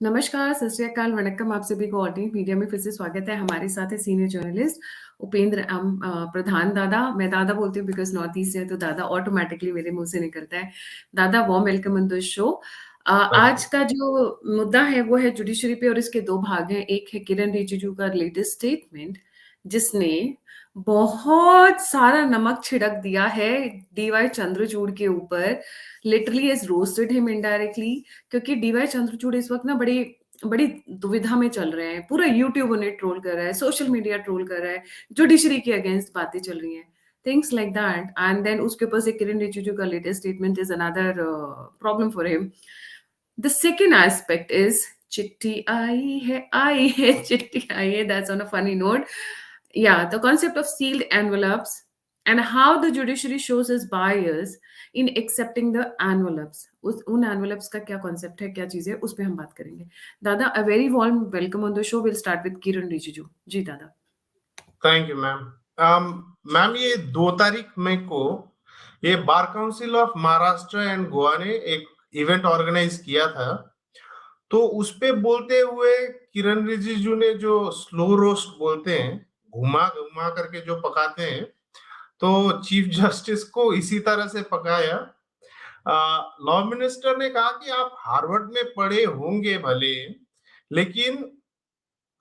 नमस्कार, सत श्री अकाल, वणक्कम। आप सभी को ऑल्टरनेट मीडिया में फिर से स्वागत है। हमारे साथ है सीनियर जर्नलिस्ट उपेंद्र प्रधान। दादा, मैं दादा बोलती हूँ बिकॉज़ नॉर्थ ईस्ट से है, तो दादा ऑटोमैटिकली मेरे मुँह से निकलता है। दादा, warm welcome on the show. Thank आज यू। का जो मुद्दा है वो है जुडिशरी पे और इसके 2 भाग हैं। एक है किरण रिजिजू का लेटेस्ट स्टेटमेंट, जिसने बहुत सारा नमक छिड़क दिया है डीवाई चंद्रचूड़ के ऊपर। Literally has roasted him indirectly, क्योंकि डीवाई चंद्रचूड़ इस वक़्त ना बड़ी बड़ी दुविधा में चल रहे हैं। पूरा यूट्यूब उन्हें ट्रोल कर रहा है, सोशल मीडिया ट्रोल कर रहा है, जुडिशरी के अगेंस्ट बातें चल रही हैं, things like that. And then उसके ऊपर से किरण रिजिजू का latest statement is another problem for him. The second aspect is चिट्ठी आई है, चिट्ठी आई है, that's on a funny note. Yeah, the concept of sealed envelopes and how the judiciary shows its bias in accepting the envelopes. उन envelopes का क्या concept है, क्या चीज़ है, उस पे हम बात करेंगे। दादा, a very warm welcome on the show. We'll start with किरण रिजिजू। जी दादा। Thank you ma'am. मैम, ये 2 तारीख मई को ये bar council of Maharashtra and Goa ने एक इवेंट ऑर्गेनाइज किया था। तो उस पे बोलते हुए किरण रिजिजू ने जो स्लो रोस्ट बोलते हैं, घुमा घुमा करके जो पकाते हैं, तो चीफ जस्टिस को इसी तरह से पकाया। लॉ मिनिस्टर ने कहा कि आप हार्वर्ड में पढ़े होंगे भले, लेकिन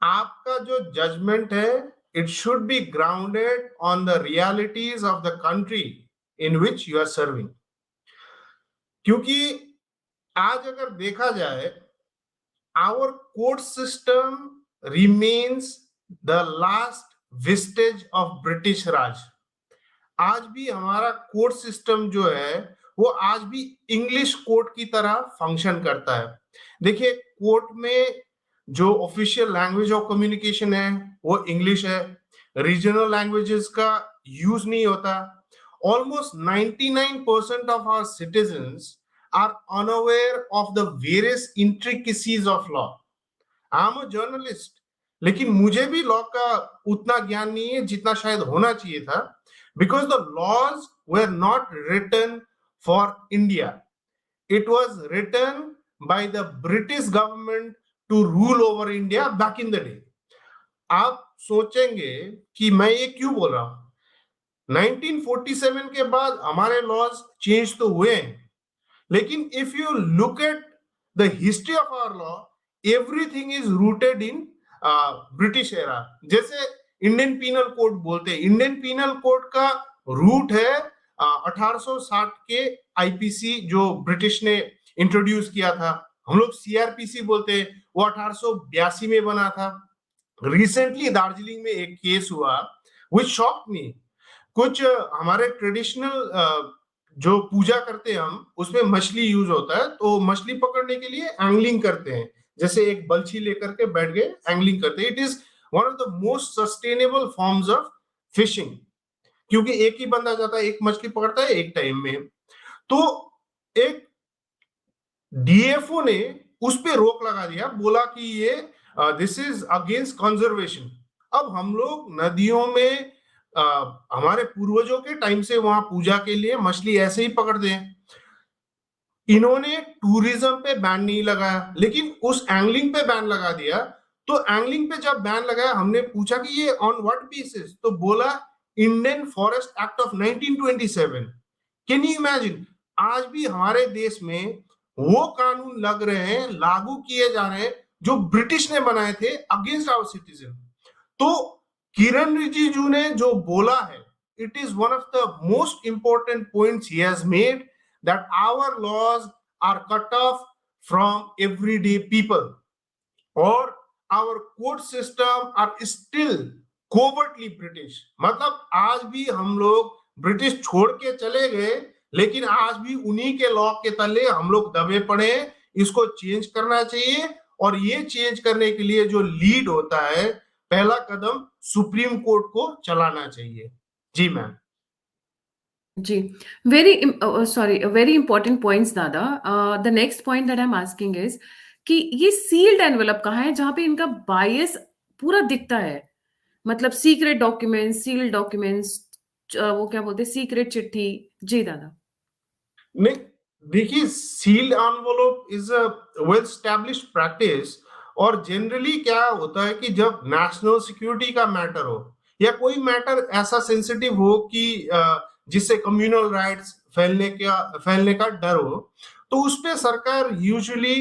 आपका जो जजमेंट है, it should be grounded on the realities of the country in which you are serving. क्योंकि आज अगर देखा जाए, our court system remains the last vestige of British Raj. आज भी हमारा कोर्ट सिस्टम जो है वो आज भी इंग्लिश कोर्ट की तरह फंक्शन करता है। देखिए, कोर्ट में जो ऑफिशियल लैंग्वेज ऑफ कम्युनिकेशन है वो इंग्लिश है। रीजनल लैंग्वेजेस का यूज नहीं होता। Almost 99% of our citizens are unaware of the various intricacies of law. I am a journalist, लेकिन मुझे भी लॉ का उतना ज्ञान नहीं है जितना शायद होना चाहिए था, because the laws were not written for India. It was written by the British government to rule over India back in the day. आप सोचेंगे कि मैं ये क्यों बोल रहा हूं। 1947 के बाद हमारे लॉज चेंज तो हुए हैं, लेकिन if you look at the history of our law, everything is rooted in British era. जैसे इंडियन पीनल कोड बोलते हैं, इंडियन पीनल कोड का रूट है 1860 के आईपीसी जो ब्रिटिश ने इंट्रोड्यूस किया था। हम लोग सीआरपीसी बोलते हैं, वो 1882 में बना था। रिसेंटली दार्जिलिंग में एक केस हुआ विच शॉक मी। कुछ हमारे ट्रेडिशनल जो पूजा करते हैं हम, उसमें मछली यूज होता है, तो मछली पकड़ने के लिए एंगलिंग करते हैं। जैसे एक बल्छी लेकर के बैठ गए, एंगलिंग करते हैं। It is one of the most sustainable forms of fishing, क्योंकि एक ही बंदा जाता है, एक मछली पकड़ता है एक टाइम में। तो एक डीएफओ ने उस पे रोक लगा दिया, बोला कि ये दिस इज अगेंस्ट कंजर्वेशन। अब हम लोग नदियों में हमारे पूर्वजों के टाइम से वहां पूजा के लिए मछली ऐसे ही पकड़ते हैं। इन्होंने टूरिज्म पे बैन नहीं लगाया, लेकिन उस एंगलिंग पे बैन लगा दिया। तो एंगलिंग पे जब बैन लगाया, हमने पूछा कि ये ऑन व्हाट बेसिस, तो बोला Indian forest act of 1927। Can you imagine, आज भी हमारे देश में वो कानून लग रहे हैं, लागू किए जा रहे हैं, जो ब्रिटिश ने बनाए थे अगेंस्ट आवर सिटीजन। तो किरण रिजिजू ने जो बोला है, it is one of the most important points he has made, that our laws are cut off from everyday people, or our court system are still covertly British। मतलब आज भी हम लोग ब्रिटिश छोड़ के चले गए, लेकिन आज भी उन्हीं के लॉ के तले हम लोग दबे पड़े हैं। इसको चेंज करना चाहिए, और ये चेंज करने के लिए जो लीड होता है, पहला कदम सुप्रीम कोर्ट को चलाना चाहिए। जी मैम। जी, very sorry, very important points दादा। The next point that I am asking is कि ये सील्ड एनवेलप कहाँ है जहाँ पे इनका बायस पूरा दिखता है? मतलब सीक्रेट डॉक्यूमेंट्स, सील्ड डॉक्यूमेंट्स, वो क्या बोलते हैं, सीक्रेट चिट्ठी। जी दादा। नहीं, देखिए, sealed envelope is a well established practice. और जनरली क्या होता है कि जब नेशनल सिक्योरिटी का मैटर हो या कोई मैटर ऐसा सेंसिटिव हो कि जिससे कम्युनल राइट्स फैलने का डर हो, तो उस पे सरकार यूजुअली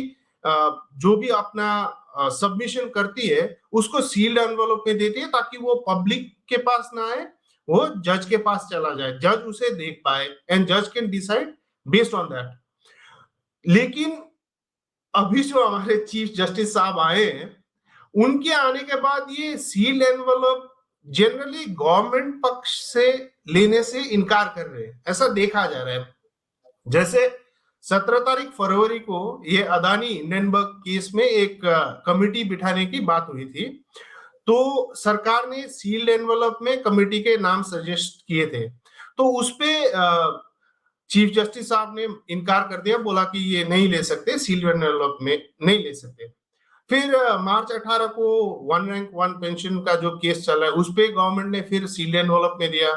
जो भी अपना सबमिशन करती है उसको सील्ड एनवेलप में देती है, ताकि वो पब्लिक के पास ना आए, वो जज के पास चला जाए, जज उसे देख पाए एंड जज can decide based on that. लेकिन अभी जो हमारे चीफ जस्टिस साहब आए हैं, उनके आने के बाद ये सील एनवेलप जनरली गवर्नमेंट पक्ष से लेने से इनकार कर रहे हैं, ऐसा देखा जा रहा है। जैसे 17 तारीख फरवरी को ये अदानी हिंडनबर्ग केस में एक कमिटी बिठाने की बात हुई थी। तो सरकार ने सील्ड एनवेलप में कमिटी के नाम सजेस्ट किए थे, तो उसपे चीफ जस्टिस साहब ने इनकार कर दिया, बोला कि ये नहीं ले सकते, सील्ड एनवेलप में नहीं ले सकते। फिर मार्च 18 को वन रैंक वन पेंशन का जो केस चल रहा है, उस पे गवर्नमेंट ने फिर सील्ड एनवेलप में दिया,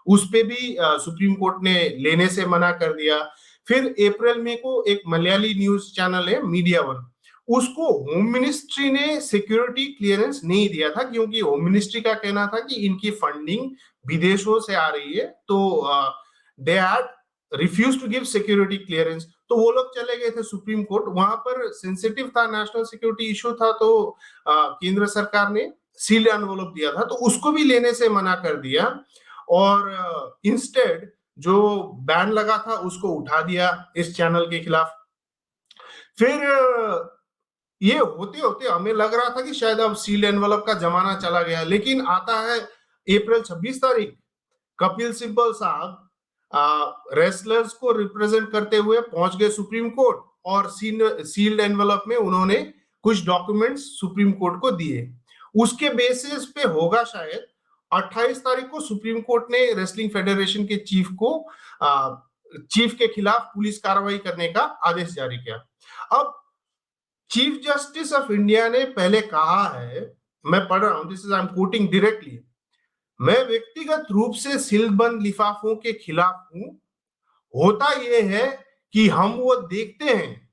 उस पे भी सुप्रीम कोर्ट ने लेने से मना कर दिया। फिर अप्रैल में को एक मलयाली न्यूज चैनल है मीडिया वन, उसको होम मिनिस्ट्री ने सिक्योरिटी क्लियरेंस नहीं दिया था, क्योंकि होम मिनिस्ट्री का कहना था कि इनकी फंडिंग विदेशों से आ रही है, तो they had refuse to give security clearance. तो वो लोग चले गए थे सुप्रीम कोर्ट, वहां पर सेंसिटिव था, नेशनल सिक्योरिटी इशू था, तो केंद्र सरकार ने सील्ड एनवेलप दिया था, तो उसको भी लेने से मना कर दिया। और इंस्टेड जो बैन लगा था उसको उठा दिया इस चैनल के खिलाफ। फिर ये होते होते हमें लग रहा था कि शायद अब सील्ड एनवेलप का जमाना चला गया, लेकिन आता है अप्रैल 26 तारीख, कपिल सिब्बल साहब रेसलर्स को रिप्रेजेंट करते हुए पहुंच गए सुप्रीम कोर्ट, और सील्ड एनवेलप में उन्होंने कुछ डॉक्यूमेंट्स सुप्रीम कोर्ट को दिए। उसके बेसिस पे होगा शायद 28 तारीख को सुप्रीम कोर्ट ने रेसलिंग फेडरेशन के चीफ के खिलाफ पुलिस कार्रवाई करने का आदेश जारी किया। अब चीफ जस्टिस ऑफ इंडिया ने पहले कहा है, मैं पढ़ रहा हूं, this is I am quoting directly, मैं व्यक्तिगत रूप से सीलबंद लिफाफों के खिलाफ हूं। होता यह है कि हम वो देखते हैं,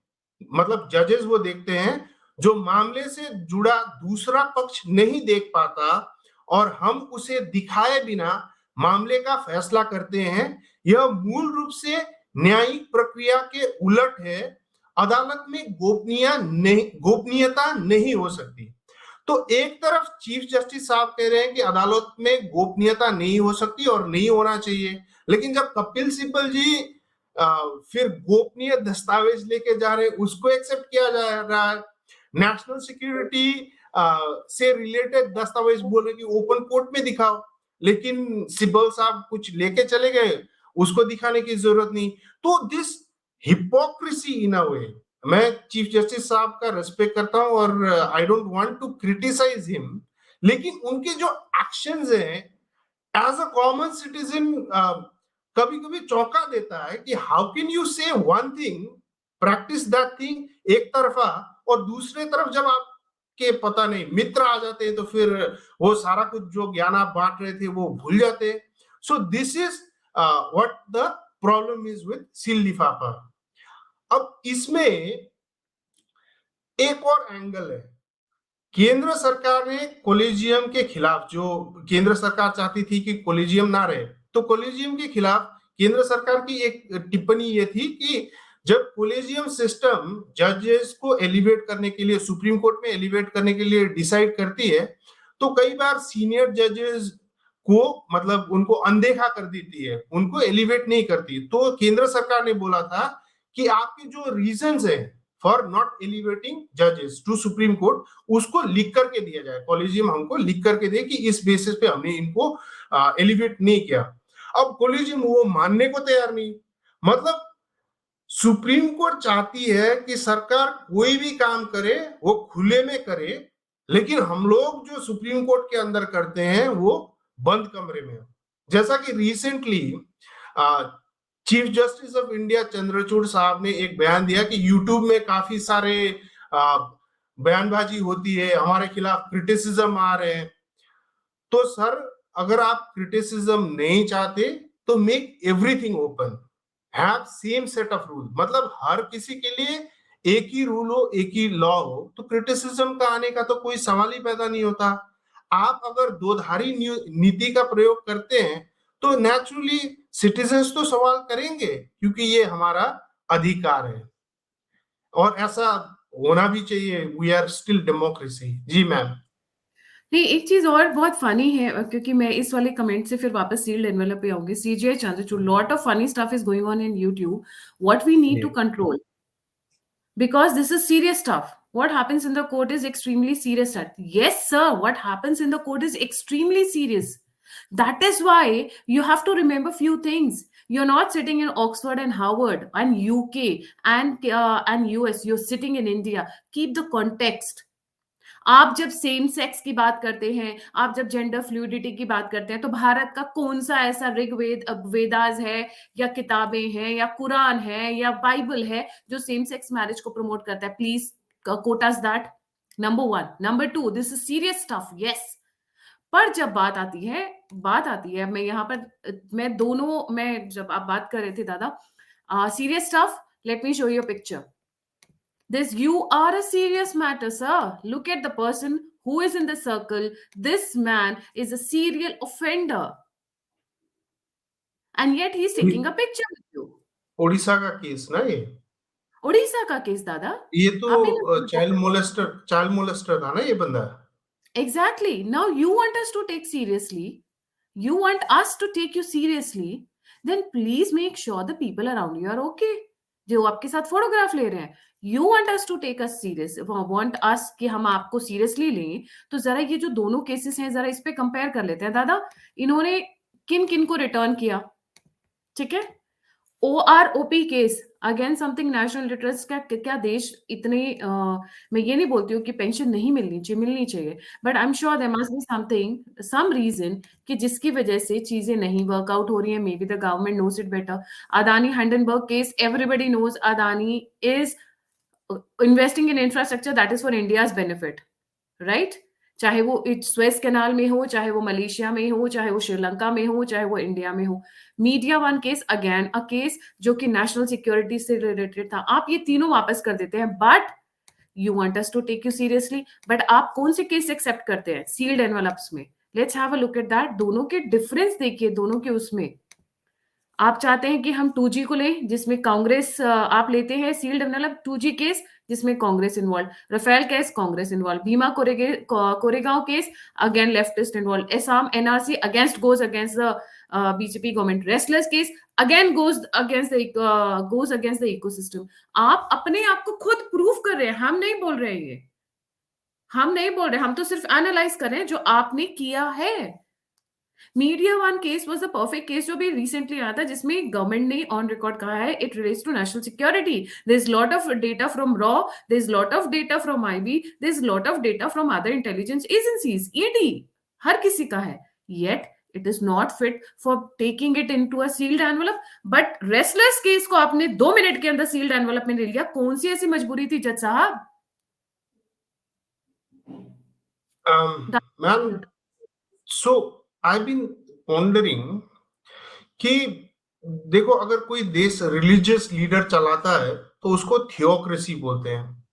मतलब जजेस वो देखते हैं जो मामले से जुड़ा दूसरा पक्ष नहीं देख पाता, और हम उसे दिखाए बिना मामले का फैसला करते हैं। यह मूल रूप से न्यायिक प्रक्रिया के उलट है। अदालत में गोपनीयता नहीं हो सकती। तो एक तरफ चीफ जस्टिस साहब कह रहे हैं कि अदालत में गोपनीयता नहीं हो सकती और नहीं होना चाहिए, लेकिन जब कपिल सिब्बल जी फिर गोपनीय दस्तावेज लेके जा रहे हैं, उसको एक्सेप्ट किया जा रहा है। नेशनल सिक्योरिटी से रिलेटेड दस्तावेज बोल रहे कि ओपन कोर्ट में दिखाओ, लेकिन सिब्बल साहब कुछ लेके चले गए, उसको दिखाने की जरूरत नहीं। तो दिस हिपोक्रेसी इन अ वे, मैं चीफ जस्टिस साहब का रेस्पेक्ट करता हूं और I don't want to criticise him, लेकिन उनके जो एक्शंस हैं एज अ कॉमन सिटीजन कभी कभी चौंका देता है कि हाउ कैन यू से one thing, practice that thing एक तरफा, और दूसरे तरफ जब आपके पता नहीं मित्र आ जाते हैं तो फिर वो सारा कुछ जो ज्ञान आप बांट रहे थे वो भूल जाते। So this is what the problem is with seal लिफाफा। अब इसमें एक और एंगल है, केंद्र सरकार ने कोलेजियम के खिलाफ, जो केंद्र सरकार चाहती थी कि कोलेजियम ना रहे, तो कोलेजियम के खिलाफ केंद्र सरकार की एक टिप्पणी ये थी कि जब कोलेजियम सिस्टम जजेस को एलिवेट करने के लिए, सुप्रीम कोर्ट में एलिवेट करने के लिए डिसाइड करती है, तो कई बार सीनियर जजेस को मतलब उनको अनदेखा कर देती है, उनको एलिवेट नहीं करती। तो केंद्र सरकार ने बोला था कि आपके जो रीजंस है फॉर नॉट एलिवेटिंग जजेस टू सुप्रीम कोर्ट, उसको लिख करके दिया जाए, कॉलेजियम हमको लिख करके दे कि इस बेसिस पे हमने इनको एलिवेट नहीं किया। अब कॉलेजियम वो मानने को तैयार नहीं। मतलब सुप्रीम कोर्ट चाहती है कि सरकार कोई भी काम करे वो खुले में करे, लेकिन हम लोग जो सुप्रीम कोर्ट के अंदर करते हैं वो बंद कमरे में। जैसा कि recently chief justice of India Chandrachud साहब ने एक बयान दिया कि यूट्यूब में काफी सारे बयानबाजी होती है, हमारे खिलाफ क्रिटिसिज्म आ रहे हैं। तो सर, अगर आप क्रिटिसिज्म नहीं चाहते तो make everything open, have same set of rule, मतलब हर किसी के लिए एक ही रूल हो, एक ही लॉ हो, तो क्रिटिसिज्म का आने का तो कोई सवाल ही पैदा नहीं होता। आप अगर दोधारी नीति का प्रयोग करते हैं तो नेचुरली सिटीजन्स तो सवाल करेंगे, क्योंकि ये हमारा अधिकार है और ऐसा होना भी चाहिए। We are still democracy. जी मैम। नहीं, एक चीज़ और बहुत फ़नी है, क्योंकि मैं इस वाले कमेंट से फिर वापस सील्ड एनवेलप पे आऊँगी। CGI Chandrachud, lot of funny stuff is going on in YouTube. What we need जी to control, because this is serious stuff. What happens in the court is extremely serious stuff. Yes, sir, what happens in the court is extremely serious. That is why you have to remember few things. You're not sitting in Oxford and Harvard and UK and US. You're sitting in India. Keep the context. आप जब same sex की बात करते हैं, आप जब gender fluidity की बात करते हैं, तो भारत का कौन सा ऐसा ऋग्वेद, वेदास है या किताबें हैं या कुरान है या बाइबल है जो सेम सेक्स मैरिज को प्रमोट करता है? Please quote us that. Number one. Number two, this is serious stuff, yes. पर जब बात आती है, मैं यहाँ पर मैं जब आप बात कर रहे थे दादा, serious stuff, let me show you picture. This, you are a serious matter, sir. Look at the person who is in the circle. This man is a serial offender. And yet he's taking a picture with you. Orissa का case ना ये? उड़ीसा का case दादा, ये आप ही तो ना। Child molester था ना ये बंदा? Exactly. Now you want us to take seriously. You want us to take you seriously. Then please make sure the people around you are okay. जो आपके साथ फोटोग्राफ ले रहे हैं, you want us to take us serious, want us कि हम आपको seriously लें, तो जरा ये जो दोनों केसेस हैं जरा इस पे कंपेयर कर लेते हैं दादा। इन्होंने किन किन को रिटर्न किया, ठीक है? OROP case again something national literacy का, क्या देश इतने मैं ये नहीं बोलती हूँ कि पेंशन नहीं मिलनी चाहिए, but I am sure there must be something, some reason कि जिसकी वजह से चीजें नहीं वर्कआउट हो रही हैं। Maybe the government knows it better. Adani Hindenburg case, everybody knows Adani is investing in infrastructure that is for India's benefit, right? चाहे वो स्वेस कैनाल में हो, चाहे वो मलेशिया में हो, चाहे वो श्रीलंका में हो, चाहे वो इंडिया में हो। Media one case, again a case जो कि नेशनल सिक्योरिटी से रिलेटेड था। आप ये तीनों वापस कर देते हैं, but you want us to take you seriously. But आप कौन से केस एक्सेप्ट करते हैं सील्ड एनवेलप्स में? Let's have a look at that. दोनों के डिफरेंस देखिए, दोनों के उसमें। आप चाहते हैं कि हम 2G को लें जिसमें कांग्रेस, आप लेते हैं सील्ड एनवेलप 2G केस जिसमें Congress involve, Rafale case Congress involve, Bhima Koregaon case again leftist involve, Assam NRC goes against the BJP government, restless case again goes against the ecosystem. आप अपने आप को खुद प्रूफ कर रहे हैं, हम नहीं बोल रहे हैं, हम तो सिर्फ एनालाइज कर रहे हैं जो आपने किया है। Media one case was the perfect case जो भी रिसेंटली आया था, जिसमें गवर्नमेंट ने ऑन रिकॉर्ड कहा है it relates to national security. There is lot of data from रॉ, there is lot of data from IB, there is lot of data from other intelligence agencies, ED हर किसी का है, yet it is not fit for taking it into a sealed envelope. But restless case को आपने 2 minute के अंदर sealed envelope में ले लिया। कौन सी ऐसी मजबूरी थी जज साहब? Ma'am, so I been wondering कि देखो, अगर कोई देश रिलीजियस लीडर चलाता है तो उसको थियोक्रेसी बोलते हैं।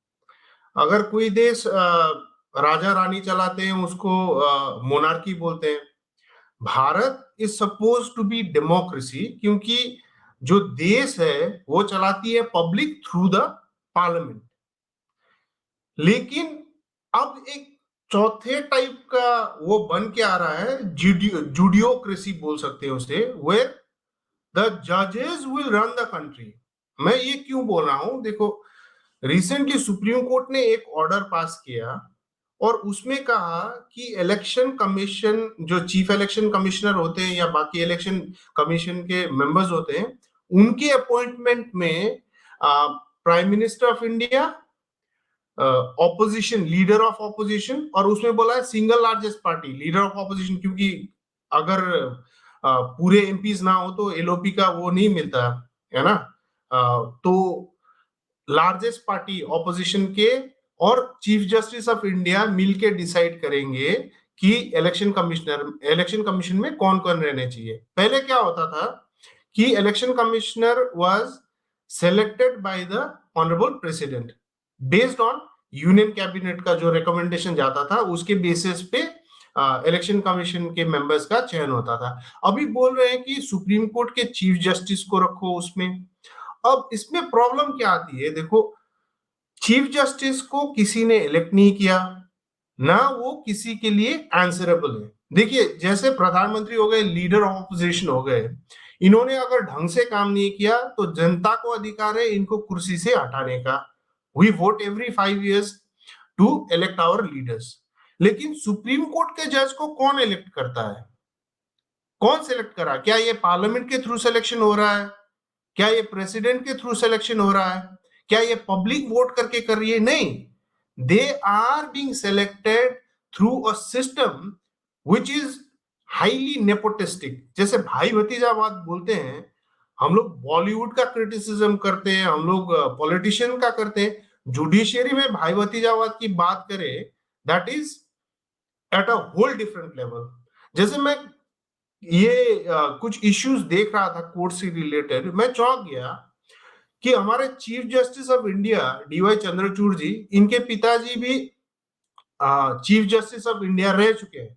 अगर कोई देश राजा रानी चलाते हैं उसको मोनार्की बोलते हैं। Bharat is suppose to be democracy, क्योंकि जो देश है वो चलाती है पब्लिक थ्रू द पार्लियामेंट। लेकिन अब एक चौथे टाइप का वो बन के आ रहा है, जुडियोक्रेसी बोल सकते हैं उसे, वेयर द जजेस विल रन द कंट्री। मैं ये क्यों बोल रहा हूं, देखो रिसेंटली सुप्रीम कोर्ट ने एक ऑर्डर पास किया और उसमें कहा कि इलेक्शन कमीशन, जो चीफ इलेक्शन कमिश्नर होते हैं या बाकी इलेक्शन कमीशन के मेंबर्स होते हैं, उनके अपॉइंटमेंट में prime minister of India, opposition leader of opposition, और उसमें बोला है single largest party leader of opposition, क्योंकि अगर पूरे एमपीज ना हो तो एलओपी का वो नहीं मिलता है ना। तो लार्जेस्ट पार्टी ऑपोजिशन के और चीफ जस्टिस ऑफ इंडिया मिलके डिसाइड करेंगे कि इलेक्शन कमिशन में कौन कौन रहने चाहिए। पहले क्या होता था कि election commissioner was selected by the honourable president based on union cabinet का जो रिकमेंडेशन जाता था उसके बेसिस पे इलेक्शन कमीशन के मेंबर्स का चयन होता था। अभी बोल रहे हैं कि सुप्रीम कोर्ट के चीफ जस्टिस को रखो उसमें। अब इसमें प्रॉब्लम क्या आती है, देखो चीफ जस्टिस को किसी ने इलेक्ट नहीं किया, ना वो किसी के लिए आंसरेबल है। देखिए जैसे प्रधानमंत्री हो गए, लीडर ऑफ ऑपोजिशन हो गए, इन्होंने अगर ढंग से काम नहीं किया तो जनता को अधिकार है इनको कुर्सी से हटाने का। We vote every 5 years to elect our leaders. लेकिन सुप्रीम कोर्ट के जज को कौन इलेक्ट करता है, कौन सिलेक्ट करा? क्या ये पार्लियामेंट के थ्रू सिलेक्शन हो रहा है? क्या ये प्रेसिडेंट के थ्रू सिलेक्शन हो रहा है? क्या ये पब्लिक वोट करके कर रही है? नहीं, they are being selected through a system which is highly nepotistic. जैसे भाई भतीजावाद बोलते हैं, हम लोग बॉलीवुड का क्रिटिसिज्म करते हैं, हम लोग पॉलिटिशियन का करते हैं, जुडिशियरी में भाई भतीजावाद की बात करें, that is at a whole different level. जैसे मैं ये कुछ इश्यूज देख रहा था कोर्ट से रिलेटेड, मैं चौंक गया कि हमारे chief justice of India DY Chandrachud ji, इनके पिताजी भी चीफ जस्टिस ऑफ इंडिया रह चुके हैं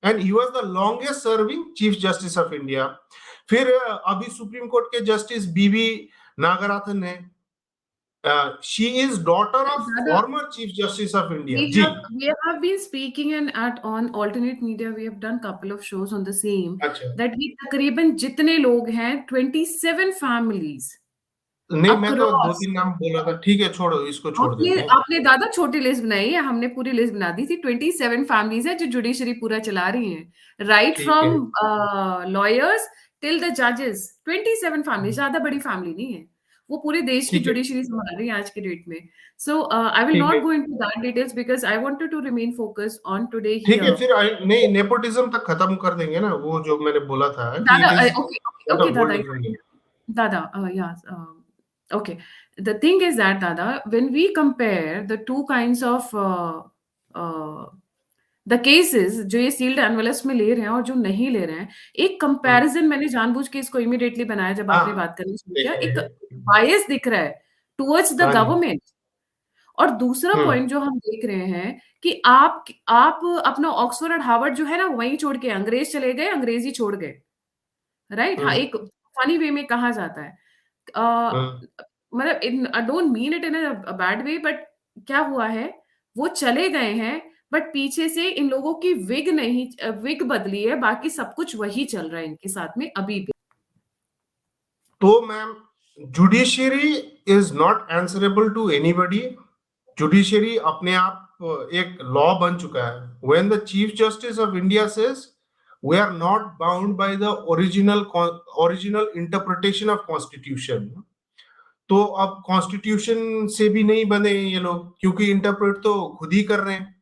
and he was the longest serving chief justice of India. फिर अभी सुप्रीम कोर्ट के जस्टिस बीबी नागराथन है, शी इज डॉटर ऑफ दादा, former chief justice of India ji. we have been speaking and at on alternate media we have done couple of shows on the same अच्छा, that ये तकरीबन जितने लोग हैं 27 families नहीं मैं तो दो across। तीन नाम बोला था, ठीक है छोड़ो, इसको छोड़ आपने देते हैं। आपने दादा छोटी लिस्ट बनाई है, हमने पूरी लिस्ट बना दी थी। 27 फैमिलीज है जो जुडिशरी पूरा चला रही हैं, राइट ठीक है। फ्रॉम लॉयर्स टिल द जजेस। 27 फैमिली, ज्यादा बड़ी फैमिली नहीं है, वो पूरे देश की ठीक है। जुडिशरी संभाल रही है आज के डेट में। सो आई विल ठीक नॉट है। Go into that details because I wanted to remain focused on today ठीक है, हियर। फिर नहीं नेपोटिज्म तक खत्म कर देंगे ना, वो जो मैंने बोला था कि दादा, it is okay okay not okay a whole दादा, different game. Dada, yes. Okay. The thing is that, Dada, when we compare the two kinds of uh, the cases, जो ये सील्ड एनवेलप्स में ले रहे हैं और जो नहीं ले रहे हैं, एक कंपैरिजन मैंने जानबूझ के इसको इमीडिएटली बनाया जब आपने हाँ, बात करनी शुरू ठीक किया। है। एक बायस दिख रहा है टुवर्ड्स द हाँ जी। गवर्नमेंट। और दूसरा हम्म। पॉइंट जो हम देख रहे हैं कि आप अपना ऑक्सफोर्ड और हार्वर्ड जो है ना वहीं छोड़ के अंग्रेज चले गए, अंग्रेजी छोड़ गए। राइट? हाँ, हम्म। एक फनी वे में कहा जाता है। हम्म। मतलब in I don't mean it in a bad way, but क्या हुआ है, वो चले गए हैं, बट पीछे से इन लोगों की विग नहीं, विग बदली है, बाकी सब कुछ वही चल रहा है इनके साथ में अभी भी। तो ma'am, judiciary is not answerable to anybody. Judiciary अपने आप एक लॉ बन चुका है। When the chief justice of India says we are not bound by the original interpretation of constitution, तो अब कॉन्स्टिट्यूशन से भी नहीं बने ये लोग, क्योंकि इंटरप्रेट तो खुद ही कर रहे हैं।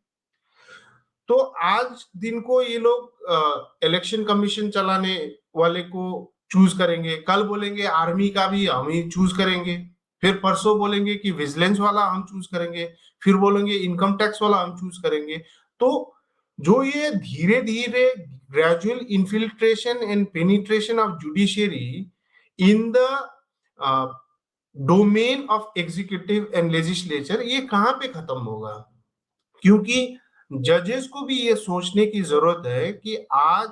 तो आज दिन को ये लोग इलेक्शन कमीशन चलाने वाले को चूज करेंगे, कल बोलेंगे आर्मी का भी हम ही चूज करेंगे, फिर परसों बोलेंगे कि विजिलेंस वाला हम चूज करेंगे, फिर बोलेंगे इनकम टैक्स वाला हम चूज करेंगे। तो जो ये धीरे धीरे gradual infiltration and penetration of judiciary in the domain of executive and legislature, ये कहां पे खत्म होगा? क्योंकि जजेस को भी ये सोचने की जरूरत है कि आज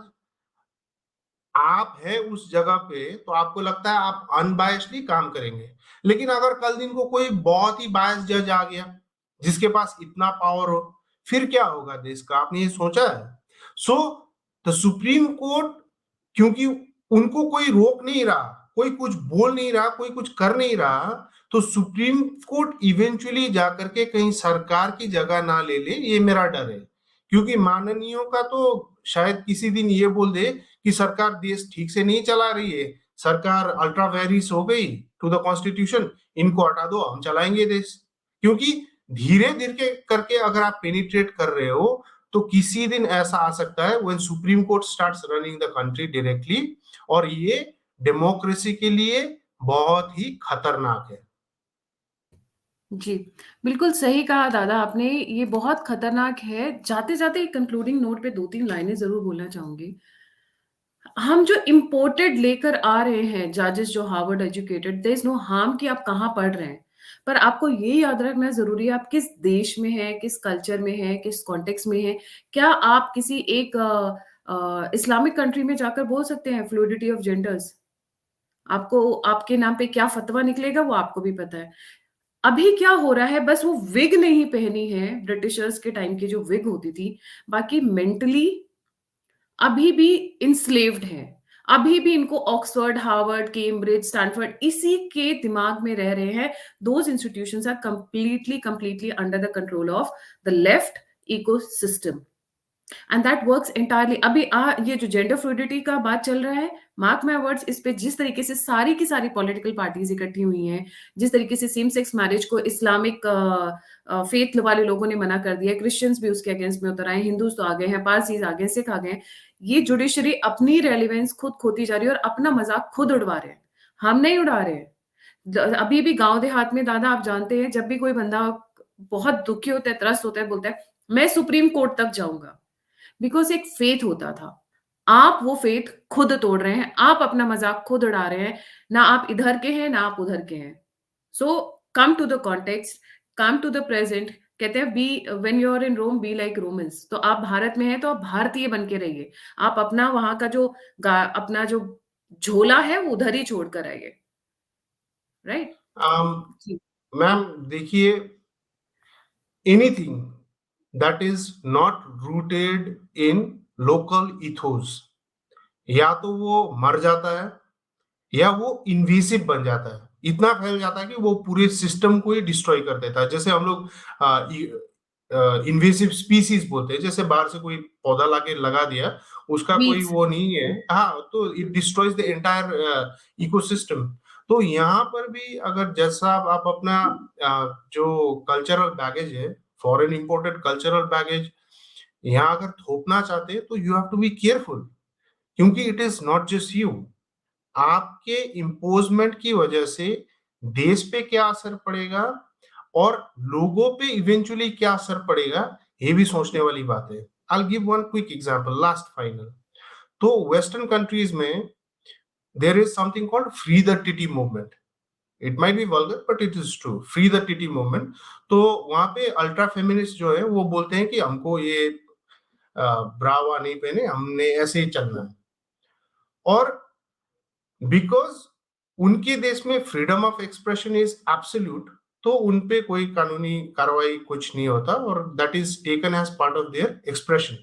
आप है उस जगह पे तो आपको लगता है आप अनबायस्डली काम करेंगे, लेकिन अगर कल दिन को कोई बहुत ही बायस जज आ गया जिसके पास इतना पावर हो, फिर क्या होगा देश का? आपने ये सोचा है? सो द सुप्रीम कोर्ट, क्योंकि उनको कोई रोक नहीं रहा, कोई कुछ बोल नहीं रहा, कोई कुछ कर नहीं रहा, तो सुप्रीम कोर्ट इवेंचुअली जाकर के कहीं सरकार की जगह ना ले ले, ये मेरा डर है। क्योंकि माननीयों का तो शायद किसी दिन ये बोल दे कि सरकार देश ठीक से नहीं चला रही है, सरकार अल्ट्रा वेरिस हो गई टू द कॉन्स्टिट्यूशन, इनको हटा दो, हम चलाएंगे देश। क्योंकि धीरे धीरे करके अगर आप पेनिट्रेट कर रहे हो तो किसी दिन ऐसा आ सकता है when supreme court starts running the country directly, और ये डेमोक्रेसी के लिए बहुत ही खतरनाक है। जी, बिल्कुल सही कहा दादा आपने, ये बहुत खतरनाक है। जाते-जाते एक कंक्लूडिंग नोट पे 2-3 लाइनें ज़रूर बोलना चाहूँगी। हम जो इम्पोर्टेड लेकर आ रहे हैं जजेस जो Harvard educated, there is no harm कि आप कहाँ पढ़ रहे हैं, पर आपको ये याद रखना जरूरी है आप किस देश में हैं, किस कल्चर में हैं, किस कॉन्टेक्स्ट में हैं। क्या आप किसी एक इस्लामिक कंट्री में जाकर बोल सकते हैं फ्लूइडिटी ऑफ जेंडर्स? आपको आपके नाम पे क्या फतवा निकलेगा वो आपको भी पता है। अभी क्या हो रहा है, बस वो विग नहीं पहनी है, ब्रिटिशर्स के टाइम की जो विग होती थी, बाकी मेंटली अभी भी इंस्लेव्ड हैं। अभी भी इनको ऑक्सफोर्ड, हार्वर्ड, कैम्ब्रिज, स्टैनफोर्ड इसी के दिमाग में रह रहे हैं। Those institutions are completely under the control of the left ecosystem and that works entirely. अभी ये जो जेंडर फ्लूइडिटी का बात चल रहा है, मार्क माय वर्ड्स, इस पे जिस तरीके से सारी की सारी पॉलिटिकल पार्टीज इकट्ठी हुई हैं, जिस तरीके से सेम सेक्स मैरिज को इस्लामिक फेथ वाले लोगों ने मना कर दिया, क्रिश्चियंस भी उसके अगेंस्ट में उतर आए, हिंदूज तो आ गए हैं, पारसीज आ गए, सिख आ गए, ये जुडिशरी अपनी रेलिवेंस खुद खोती जा रही है और अपना मजाक खुद उड़वा रहे हैं, हम नहीं उड़ा रहे हैं। अभी भी गांव देहात में दादा आप जानते हैं, जब भी कोई बंदा बहुत दुखी होता है, त्रस्त होता है, बोलता है मैं सुप्रीम कोर्ट तक जाऊंगा, बिकॉज एक फेथ होता था। आप वो फेथ खुद तोड़ रहे हैं, आप अपना मजाक खुद उड़ा रहे हैं, ना आप इधर के हैं ना आप उधर के हैं। So come to the context, come to the present. कहते हैं be when you are in Rome be like Romans. तो आप भारत में हैं तो आप भारतीय बन के रहिए, आप अपना वहां का जो अपना जो झोला है वो उधर ही छोड़ कर आइए, राइट? मैम देखिए, anything that is not rooted in local ethos या तो वो मर जाता है या वो इन्वेसिव बन जाता है, इतना फैल जाता है कि वो पूरे सिस्टम को ही डिस्ट्रॉय कर देता है। जैसे हम लोग इन्वेसिव स्पीसीज बोलते हैं, जैसे बाहर से कोई पौधा लाके लगा दिया, उसका कोई वीड्स। वो नहीं है, हाँ, तो it destroys the entire ecosystem. तो यहाँ पर भी अगर जैसा आप अपना जो कल्चरल बैगेज है, फॉरेन इंपोर्टेड कल्चरल बैगेज यहाँ अगर थोपना चाहते हैं तो you have to be careful, क्योंकि it is not just you. आपके इम्पोजमेंट की वजह से देश पे क्या असर पड़ेगा और लोगों पे इवेंचुअली क्या असर पड़ेगा, ये भी सोचने वाली बात है। I will give one quick example, last final. तो वेस्टर्न कंट्रीज में there is something called free the titty movement. It might be vulgar but it is true, free the titty movement. तो वहां पे अल्ट्रा फेमिनिस्ट जो है वो बोलते हैं कि हमको ये ब्रावा नहीं पहने, हमने ऐसे ही चलना है। और बिकॉज उनके देश में freedom of expression is absolute, तो उनपे कोई कानूनी कार्रवाई कुछ नहीं होता और that is taken as part of their expression.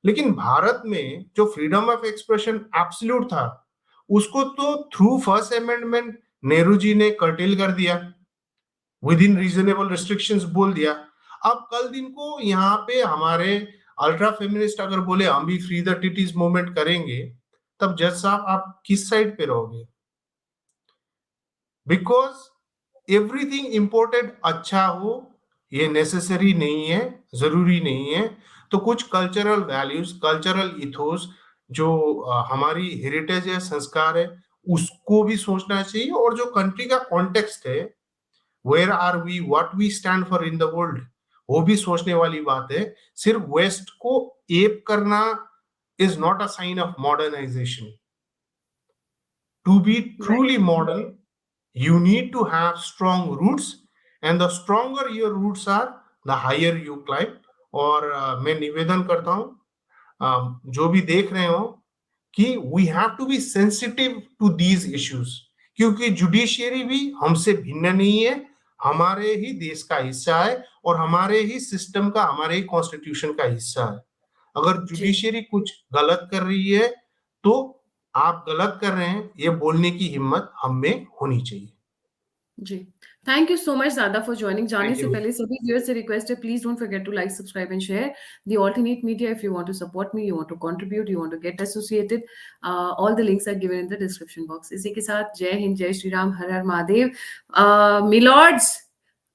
लेकिन भारत में जो फ्रीडम ऑफ एक्सप्रेशन एब्सोल्यूट था, उसको तो through first amendment Nehru ji ने कर्टेल कर दिया, विद इन रीजनेबल रिस्ट्रिक्शंस बोल दिया। अब कल दिन को यहाँ पे हमारे अल्ट्रा फेमिनिस्ट अगर बोले हम भी फ्री द टिटीज मूवमेंट करेंगे, तब जज साहब आप किस साइड पे रहोगे? बिकॉज एवरीथिंग इंपोर्टेड अच्छा हो ये नेसेसरी नहीं है, जरूरी नहीं है। तो कुछ कल्चरल वैल्यूज, कल्चरल इथोस जो हमारी हेरिटेज है, संस्कार है, उसको भी सोचना चाहिए। और जो कंट्री का कॉन्टेक्स्ट है, where are we, what we stand for in the world, वो भी सोचने वाली बात है। सिर्फ वेस्ट को एप करना is not a sign of modernization. To be truly modern you need to have strong roots, and the stronger your roots are, the higher you climb। और मैं निवेदन करता हूं जो भी देख रहे हो कि we have to be sensitive to these issues, क्योंकि जुडिशियरी भी हमसे भिन्न नहीं है, हमारे ही देश का हिस्सा है और हमारे ही सिस्टम का, हमारे ही कॉन्स्टिट्यूशन का हिस्सा है। अगर जुडिशियरी कुछ गलत कर रही है तो आप गलत कर रहे हैं, ये बोलने की हिम्मत हम में होनी चाहिए। जी, थैंक यू सो मच दादा फॉर जॉइनिंग। जाने Thank से you. पहले सभी व्यूअर्स से रिक्वेस्ट है, please don't forget to like, subscribe and share the alternate media. If you want to support me, you want to contribute, you want to get associated, all the links are given in the description box. इसी के साथ जय हिंद, जय श्री राम, हर हर महादेव।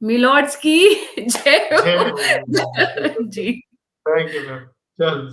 मिलॉर्ड्स की जय हो। जय हो। जी, थैंक यू मैम। चल